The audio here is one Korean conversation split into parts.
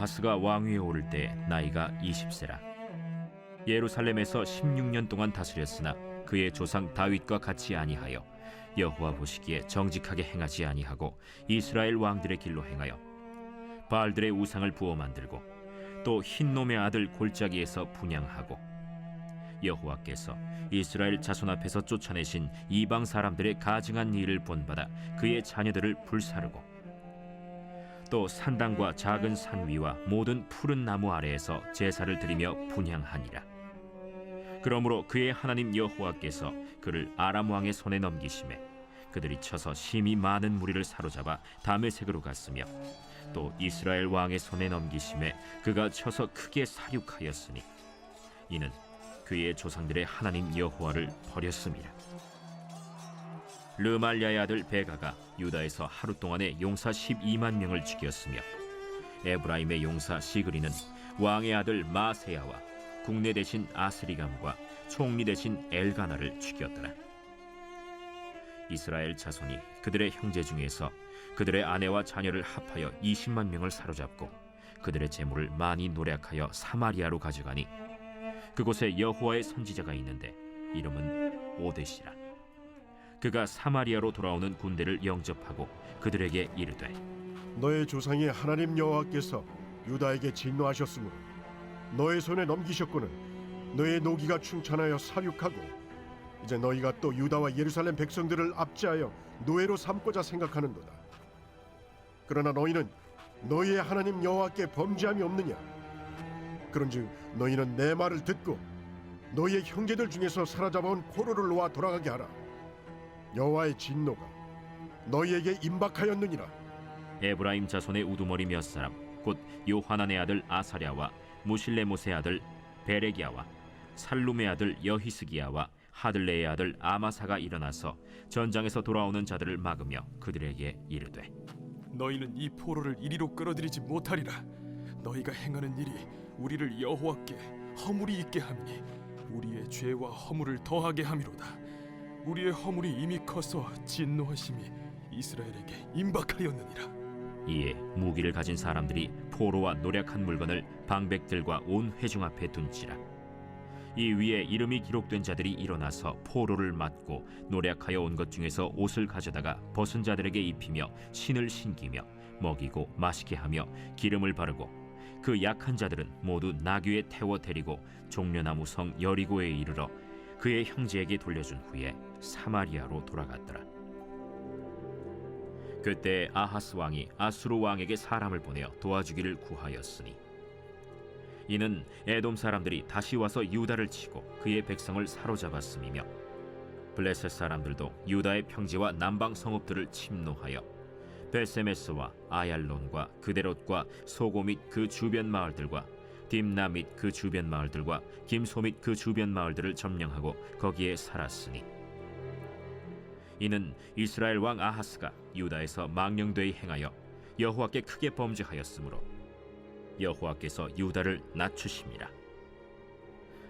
아하스가 왕위에 오를 때 나이가 20세라. 예루살렘에서 16년 동안 다스렸으나 그의 조상 다윗과 같이 아니하여 여호와 보시기에 정직하게 행하지 아니하고 이스라엘 왕들의 길로 행하여 바알들의 우상을 부어 만들고 또 흰놈의 아들 골짜기에서 분향하고 여호와께서 이스라엘 자손 앞에서 쫓아내신 이방 사람들의 가증한 일을 본받아 그의 자녀들을 불사르고 또 산당과 작은 산 위와 모든 푸른 나무 아래에서 제사를 드리며 분향하니라. 그러므로 그의 하나님 여호와께서 그를 아람 왕의 손에 넘기심에 그들이 쳐서 심히 많은 무리를 사로잡아 다메섹으로 갔으며 또 이스라엘 왕의 손에 넘기심에 그가 쳐서 크게 사륙하였으니 이는 그의 조상들의 하나님 여호와를 버렸음이라. 르말야의 아들 베가가 유다에서 하루 동안에 용사 12만 명을 죽였으며 에브라임의 용사 시그리는 왕의 아들 마세야와 국내 대신 아스리감과 총리 대신 엘가나를 죽였더라. 이스라엘 자손이 그들의 형제 중에서 그들의 아내와 자녀를 합하여 20만 명을 사로잡고 그들의 재물을 많이 노략하여 사마리아로 가져가니 그곳에 여호와의 선지자가 있는데 이름은 오뎃이라. 그가 사마리아로 돌아오는 군대를 영접하고 그들에게 이르되 너의 조상이 하나님 여호와께서 유다에게 진노하셨으므로 너의 손에 넘기셨거늘 너의 노기가 충천하여 사륙하고 이제 너희가 또 유다와 예루살렘 백성들을 압제하여 노예로 삼고자 생각하는도다. 그러나 너희는 너희의 하나님 여호와께 범죄함이 없느냐? 그런즉 너희는 내 말을 듣고 너희의 형제들 중에서 사로잡아온 포로를 놓아 돌아가게 하라. 여호와의 진노가 너희에게 임박하였느니라. 에브라임 자손의 우두머리 몇 사람 곧 요하난의 아들 아사랴와 무실레못의 아들 베레기야와 살룸의 아들 여히스기야와 하들레의 아들 아마사가 일어나서 전장에서 돌아오는 자들을 막으며 그들에게 이르되 너희는 이 포로를 이리로 끌어들이지 못하리라. 너희가 행하는 일이 우리를 여호와께 허물이 있게 함이니 우리의 죄와 허물을 더하게 함이로다. 우리의 허물이 이미 커서 진노하심이 이스라엘에게 임박하였느니라. 이에 무기를 가진 사람들이 포로와 노략한 물건을 방백들과 온 회중 앞에 둔지라. 이 위에 이름이 기록된 자들이 일어나서 포로를 맞고 노략하여 온 것 중에서 옷을 가져다가 벗은 자들에게 입히며 신을 신기며 먹이고 마시게 하며 기름을 바르고 그 약한 자들은 모두 나귀에 태워 데리고 종려나무 성 여리고에 이르러 그의 형제에게 돌려준 후에 사마리아로 돌아갔더라. 그때 아하스 왕이 아수르 왕에게 사람을 보내어 도와주기를 구하였으니 이는 에돔 사람들이 다시 와서 유다를 치고 그의 백성을 사로잡았음이며 블레셋 사람들도 유다의 평지와 남방 성읍들을 침노하여 베세메스와 아얄론과 그데롯과 소고 및 그 주변 마을들과 딥나 및 그 주변 마을들과 김소 및 그 주변 마을들을 점령하고 거기에 살았으니 이는 이스라엘 왕 아하스가 유다에서 망령되이 행하여 여호와께 크게 범죄하였으므로 여호와께서 유다를 낮추심이라.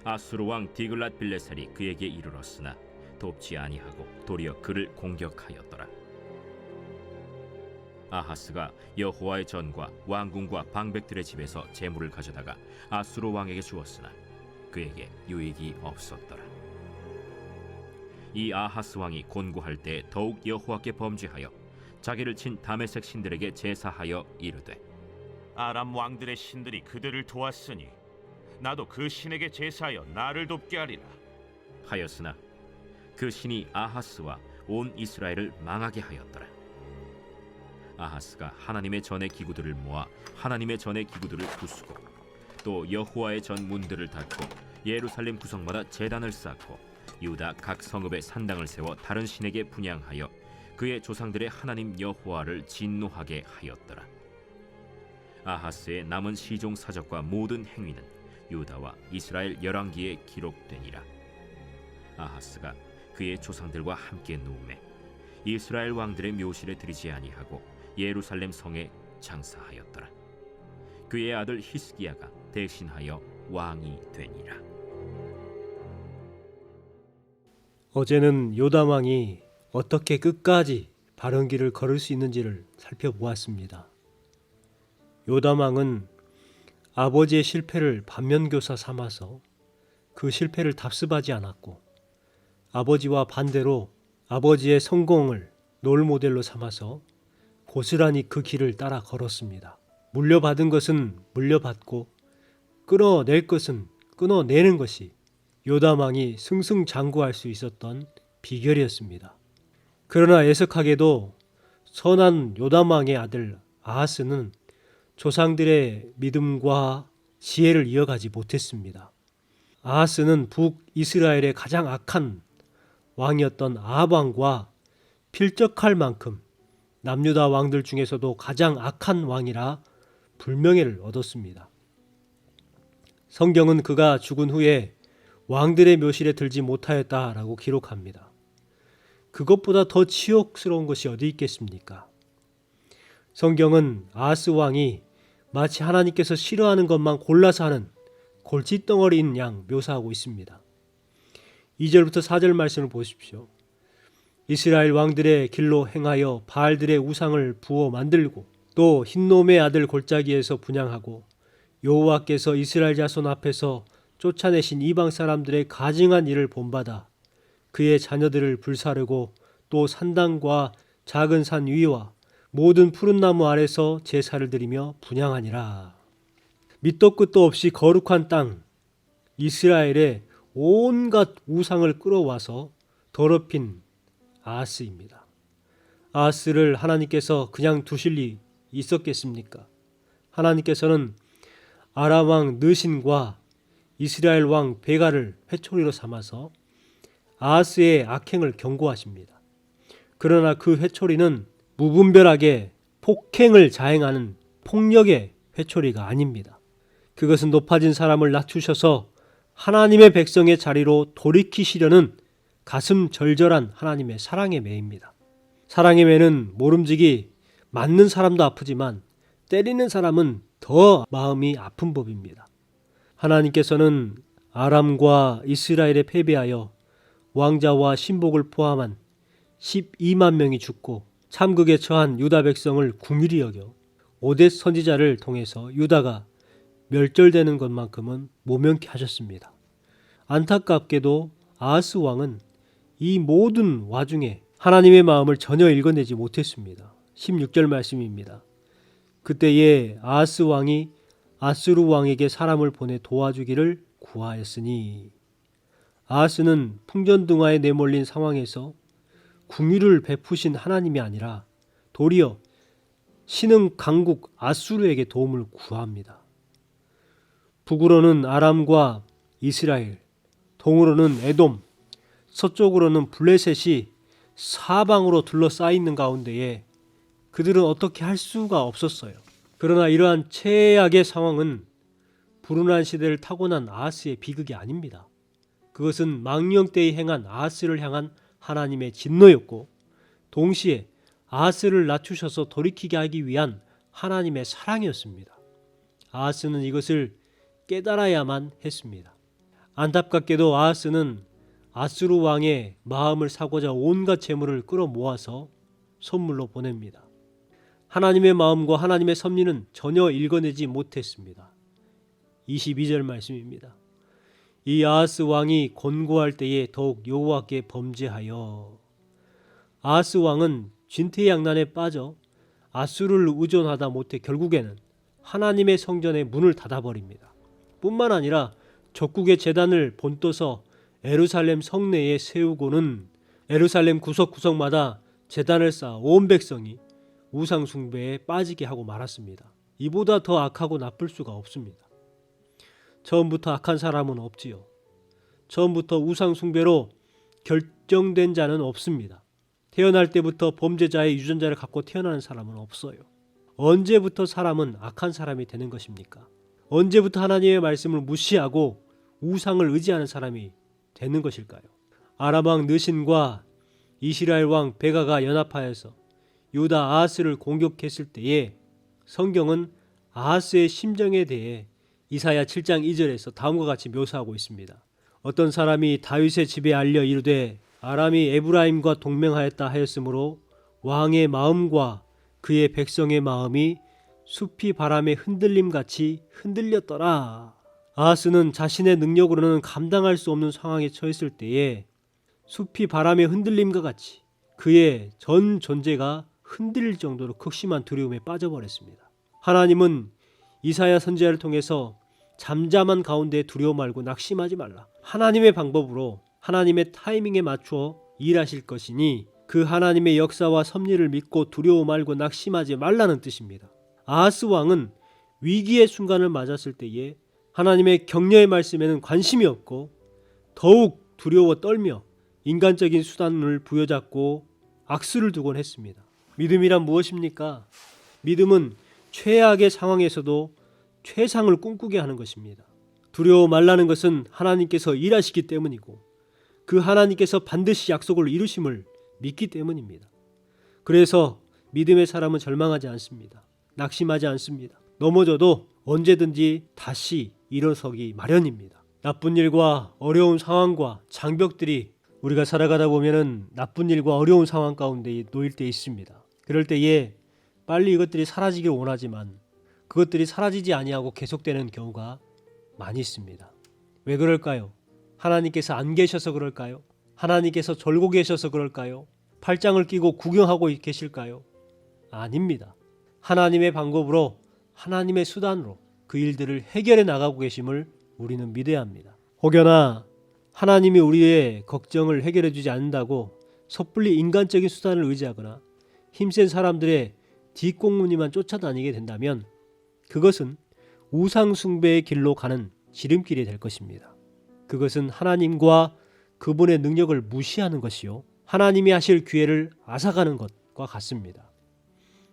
아수르 왕 디글랏 빌레셀이 그에게 이르렀으나 돕지 아니하고 도리어 그를 공격하였더라. 아하스가 여호와의 전과 왕궁과 방백들의 집에서 재물을 가져다가 아수르 왕에게 주었으나 그에게 유익이 없었더라. 이 아하스 왕이 곤고할 때 더욱 여호와께 범죄하여 자기를 친 다메섹 신들에게 제사하여 이르되 아람 왕들의 신들이 그들을 도왔으니 나도 그 신에게 제사하여 나를 돕게 하리라 하였으나 그 신이 아하스와 온 이스라엘을 망하게 하였더라. 아하스가 하나님의 전의 기구들을 모아 하나님의 전의 기구들을 부수고 또 여호와의 전 문들을 닫고 예루살렘 구석마다 제단을 쌓고 유다 각 성읍에 산당을 세워 다른 신에게 분향하여 그의 조상들의 하나님 여호와를 진노하게 하였더라. 아하스의 남은 시종 사적과 모든 행위는 유다와 이스라엘 열왕기에 기록되니라. 아하스가 그의 조상들과 함께 누우매 이스라엘 왕들의 묘실에 들이지 아니하고 예루살렘 성에 장사하였더라. 그의 아들 히스기야가 대신하여 왕이 되니라. 어제는 요담 왕이 어떻게 끝까지 바른 길을 걸을 수 있는지를 살펴보았습니다. 요담 왕은 아버지의 실패를 반면교사 삼아서 그 실패를 답습하지 않았고, 아버지와 반대로 아버지의 성공을 롤모델로 삼아서 고스란히 그 길을 따라 걸었습니다. 물려받은 것은 물려받고 끊어낼 것은 끊어내는 것이 요담왕이 승승장구할 수 있었던 비결이었습니다. 그러나 애석하게도 선한 요담왕의 아들 아하스는 조상들의 믿음과 지혜를 이어가지 못했습니다. 아하스는 북이스라엘의 가장 악한 왕이었던 아합 왕과 필적할 만큼 남유다 왕들 중에서도 가장 악한 왕이라 불명예를 얻었습니다. 성경은 그가 죽은 후에 왕들의 묘실에 들지 못하였다라고 기록합니다. 그것보다 더 치욕스러운 것이 어디 있겠습니까? 성경은 아하스 왕이 마치 하나님께서 싫어하는 것만 골라서 하는 골칫덩어리인 양 묘사하고 있습니다. 2절부터 4절 말씀을 보십시오. 이스라엘 왕들의 길로 행하여 바알들의 우상을 부어 만들고 또 흰놈의 아들 골짜기에서 분향하고 여호와께서 이스라엘 자손 앞에서 쫓아내신 이방 사람들의 가증한 일을 본받아 그의 자녀들을 불사르고 또 산당과 작은 산 위와 모든 푸른 나무 아래서 제사를 드리며 분향하니라. 밑도 끝도 없이 거룩한 땅 이스라엘의 온갖 우상을 끌어와서 더럽힌 아하스입니다. 아하스를 하나님께서 그냥 두실 리 있었겠습니까? 하나님께서는 아람 왕 느신과 이스라엘 왕 베가를 회초리로 삼아서 아하스의 악행을 경고하십니다. 그러나 그 회초리는 무분별하게 폭행을 자행하는 폭력의 회초리가 아닙니다. 그것은 높아진 사람을 낮추셔서 하나님의 백성의 자리로 돌이키시려는 가슴 절절한 하나님의 사랑의 매입니다. 사랑의 매는 모름지기 맞는 사람도 아프지만 때리는 사람은 더 마음이 아픈 법입니다. 하나님께서는 아람과 이스라엘에 패배하여 왕자와 신복을 포함한 12만 명이 죽고 참극에 처한 유다 백성을 궁휼히 여겨 오뎃 선지자를 통해서 유다가 멸절되는 것만큼은 모면케 하셨습니다. 안타깝게도 아하스 왕은 이 모든 와중에 하나님의 마음을 전혀 읽어내지 못했습니다. 16절 말씀입니다. 그때에 아하스 왕이 아수르 왕에게 사람을 보내 도와주기를 구하였으니, 아하스는 풍전등화에 내몰린 상황에서 궁휼을 베푸신 하나님이 아니라 도리어 신흥 강국 아수르에게 도움을 구합니다. 북으로는 아람과 이스라엘, 동으로는 에돔, 서쪽으로는 블레셋이 사방으로 둘러싸여 있는 가운데에 그들은 어떻게 할 수가 없었어요. 그러나 이러한 최악의 상황은 불운한 시대를 타고난 아하스의 비극이 아닙니다. 그것은 망령 때에 행한 아하스를 향한 하나님의 진노였고, 동시에 아하스를 낮추셔서 돌이키게 하기 위한 하나님의 사랑이었습니다. 아하스는 이것을 깨달아야만 했습니다. 안타깝게도 아하스는 아수르 왕의 마음을 사고자 온갖 재물을 끌어모아서 선물로 보냅니다. 하나님의 마음과 하나님의 섭리는 전혀 읽어내지 못했습니다. 22절 말씀입니다. 이 아하스 왕이 권고할 때에 더욱 여호와께 범죄하여, 아하스 왕은 진퇴양난에 빠져 아수르를 의존하다 못해 결국에는 하나님의 성전의 문을 닫아버립니다. 뿐만 아니라 적국의 제단을 본떠서 예루살렘 성내에 세우고는 예루살렘 구석구석마다 제단을 쌓아 온 백성이 우상 숭배에 빠지게 하고 말았습니다. 이보다 더 악하고 나쁠 수가 없습니다. 처음부터 악한 사람은 없지요. 처음부터 우상 숭배로 결정된 자는 없습니다. 태어날 때부터 범죄자의 유전자를 갖고 태어나는 사람은 없어요. 언제부터 사람은 악한 사람이 되는 것입니까? 언제부터 하나님의 말씀을 무시하고 우상을 의지하는 사람이 되는 것일까요? 아람 왕 느신과 이스라엘 왕 베가가 연합하여서 유다 아하스를 공격했을 때에 성경은 아하스의 심정에 대해 이사야 7장 2절에서 다음과 같이 묘사하고 있습니다. 어떤 사람이 다윗의 집에 알려 이르되 아람이 에브라임과 동맹하였다 하였으므로 왕의 마음과 그의 백성의 마음이 숲이 바람의 흔들림같이 흔들렸더라. 아하스는 자신의 능력으로는 감당할 수 없는 상황에 처했을 때에 숲이 바람의 흔들림과 같이 그의 전 존재가 흔들릴 정도로 극심한 두려움에 빠져버렸습니다. 하나님은 이사야 선지자를 통해서 잠잠한 가운데 두려워 말고 낙심하지 말라. 하나님의 방법으로 하나님의 타이밍에 맞추어 일하실 것이니 그 하나님의 역사와 섭리를 믿고 두려워 말고 낙심하지 말라는 뜻입니다. 아하스 왕은 위기의 순간을 맞았을 때에 하나님의 격려의 말씀에는 관심이 없고 더욱 두려워 떨며 인간적인 수단을 부여잡고 악수를 두곤 했습니다. 믿음이란 무엇입니까? 믿음은 최악의 상황에서도 최상을 꿈꾸게 하는 것입니다. 두려워 말라는 것은 하나님께서 일하시기 때문이고 그 하나님께서 반드시 약속을 이루심을 믿기 때문입니다. 그래서 믿음의 사람은 절망하지 않습니다. 낙심하지 않습니다. 넘어져도 언제든지 다시 일어서기 마련입니다. 나쁜 일과 어려운 상황과 장벽들이 우리가 살아가다 보면은 나쁜 일과 어려운 상황 가운데 놓일 때 있습니다. 그럴 때에 빨리 이것들이 사라지길 원하지만 그것들이 사라지지 아니하고 계속되는 경우가 많이 있습니다. 왜 그럴까요? 하나님께서 안 계셔서 그럴까요? 하나님께서 졸고 계셔서 그럴까요? 팔짱을 끼고 구경하고 계실까요? 아닙니다. 하나님의 방법으로 하나님의 수단으로 그 일들을 해결해 나가고 계심을 우리는 믿어야 합니다. 혹여나 하나님이 우리의 걱정을 해결해 주지 않는다고 섣불리 인간적인 수단을 의지하거나 힘센 사람들의 뒷공무니만 쫓아다니게 된다면 그것은 우상 숭배의 길로 가는 지름길이 될 것입니다. 그것은 하나님과 그분의 능력을 무시하는 것이요 하나님이 하실 기회를 앗아가는 것과 같습니다.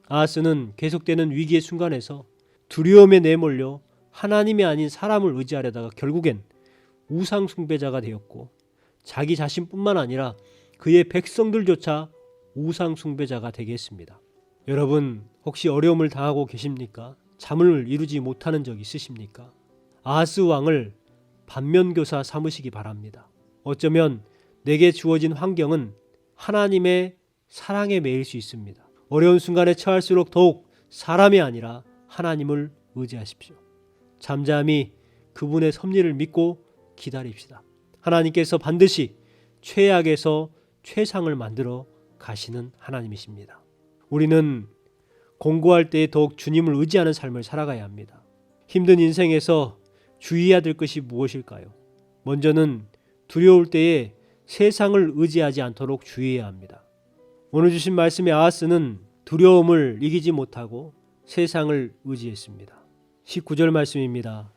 아하스는 계속되는 위기의 순간에서 두려움에 내몰려 하나님이 아닌 사람을 의지하려다가 결국엔 우상 숭배자가 되었고 자기 자신뿐만 아니라 그의 백성들조차 우상 숭배자가 되게 했습니다. 여러분 혹시 어려움을 당하고 계십니까? 잠을 이루지 못하는 적 있으십니까? 아하스 왕을 반면교사 삼으시기 바랍니다. 어쩌면 내게 주어진 환경은 하나님의 사랑에 매일 수 있습니다. 어려운 순간에 처할수록 더욱 사람이 아니라 하나님을 의지하십시오. 잠잠히 그분의 섭리를 믿고 기다립시다. 하나님께서 반드시 최악에서 최상을 만들어 가시는 하나님이십니다. 우리는 공고할 때에 더욱 주님을 의지하는 삶을 살아가야 합니다. 힘든 인생에서 주의해야 될 것이 무엇일까요? 먼저는 두려울 때에 세상을 의지하지 않도록 주의해야 합니다. 오늘 주신 말씀의 아하스는 두려움을 이기지 못하고 세상을 의지했습니다. 19절 말씀입니다.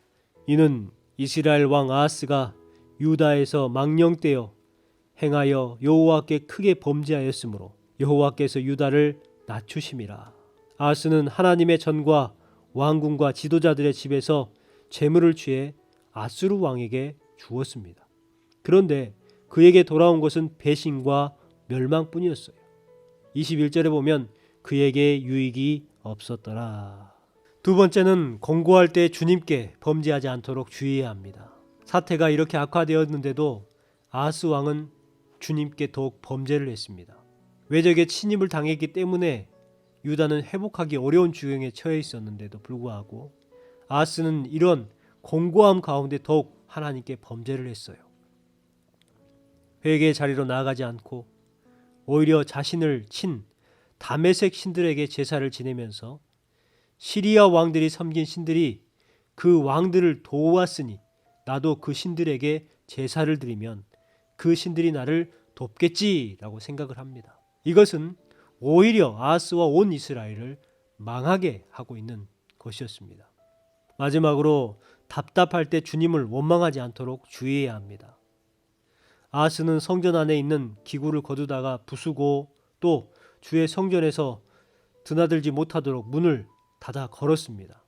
이는 이스라엘 왕 아하스가 유다에서 망령되어 행하여 여호와께 크게 범죄하였으므로 여호와께서 유다를 낮추심이라. 아하스는 하나님의 전과 왕궁과 지도자들의 집에서 재물을 취해 아수르 왕에게 주었습니다. 그런데 그에게 돌아온 것은 배신과 멸망뿐이었어요. 21절에 보면 그에게 유익이 없었더라. 두 번째는 공고할 때 주님께 범죄하지 않도록 주의해야 합니다. 사태가 이렇게 악화되었는데도 아하스 왕은 주님께 더욱 범죄를 했습니다. 외적의 침입을 당했기 때문에 유다는 회복하기 어려운 주경에 처해 있었는데도 불구하고 아하스는 이런 공고함 가운데 더욱 하나님께 범죄를 했어요. 회개의 자리로 나아가지 않고 오히려 자신을 친 다메섹 신들에게 제사를 지내면서 시리아 왕들이 섬긴 신들이 그 왕들을 도왔으니 나도 그 신들에게 제사를 드리면 그 신들이 나를 돕겠지라고 생각을 합니다. 이것은 오히려 아하스와 온 이스라엘을 망하게 하고 있는 것이었습니다. 마지막으로 답답할 때 주님을 원망하지 않도록 주의해야 합니다. 아하스는 성전 안에 있는 기구를 거두다가 부수고 또 주의 성전에서 드나들지 못하도록 문을 닫아 걸었습니다.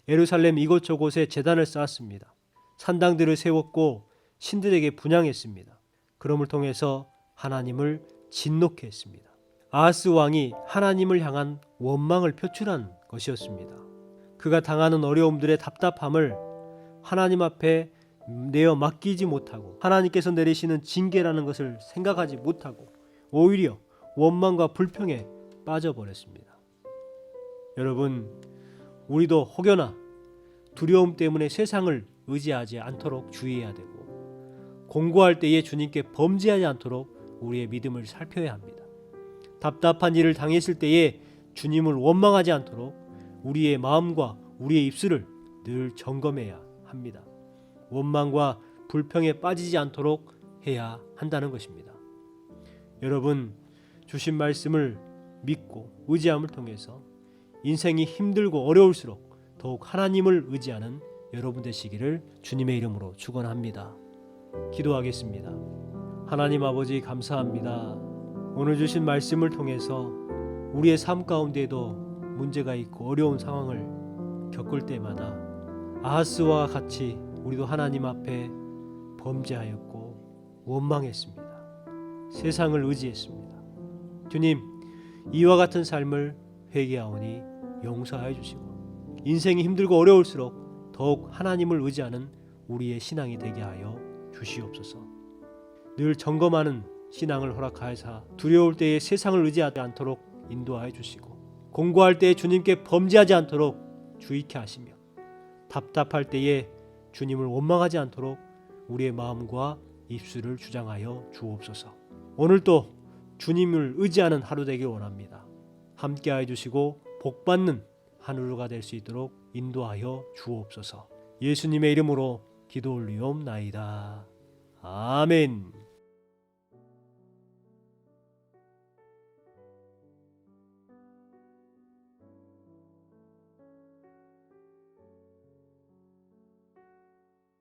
예루살렘 이곳저곳에 제단을 쌓았습니다. 산당들을 세웠고 신들에게 분향했습니다. 그럼을 통해서 하나님을 진노케 했습니다. 아하스 왕이 하나님을 향한 원망을 표출한 것이었습니다. 그가 당하는 어려움들의 답답함을 하나님 앞에 내어 맡기지 못하고 하나님께서 내리시는 징계라는 것을 생각하지 못하고 오히려 원망과 불평에 빠져버렸습니다. 여러분, 우리도 혹여나 두려움 때문에 세상을 의지하지 않도록 주의해야 되고, 공고할 때에 주님께 범죄하지 않도록 우리의 믿음을 살펴야 합니다. 답답한 일을 당했을 때에 주님을 원망하지 않도록 우리의 마음과 우리의 입술을 늘 점검해야 합니다. 원망과 불평에 빠지지 않도록 해야 한다는 것입니다. 여러분, 주신 말씀을 믿고 의지함을 통해서 인생이 힘들고 어려울수록 더욱 하나님을 의지하는 여러분 되시기를 주님의 이름으로 축원합니다. 기도하겠습니다. 하나님 아버지, 감사합니다. 오늘 주신 말씀을 통해서 우리의 삶 가운데에도 문제가 있고 어려운 상황을 겪을 때마다 아하스와 같이 우리도 하나님 앞에 범죄하였고 원망했습니다. 세상을 의지했습니다. 주님, 이와 같은 삶을 회개하오니 용서하여 주시고 인생이 힘들고 어려울수록 더욱 하나님을 의지하는 우리의 신앙이 되게 하여 주시옵소서. 늘 점검하는 신앙을 허락하여사 두려울 때에 세상을 의지하지 않도록 인도하여 주시고, 공고할 때에 주님께 범죄하지 않도록 주의케 하시며, 답답할 때에 주님을 원망하지 않도록 우리의 마음과 입술을 주장하여 주옵소서. 오늘도 주님을 의지하는 하루 되길 원합니다. 함께하여 주시고 복받는 한 하루가 될 수 있도록 인도하여 주옵소서. 예수님의 이름으로 기도 올리옵나이다. 아멘.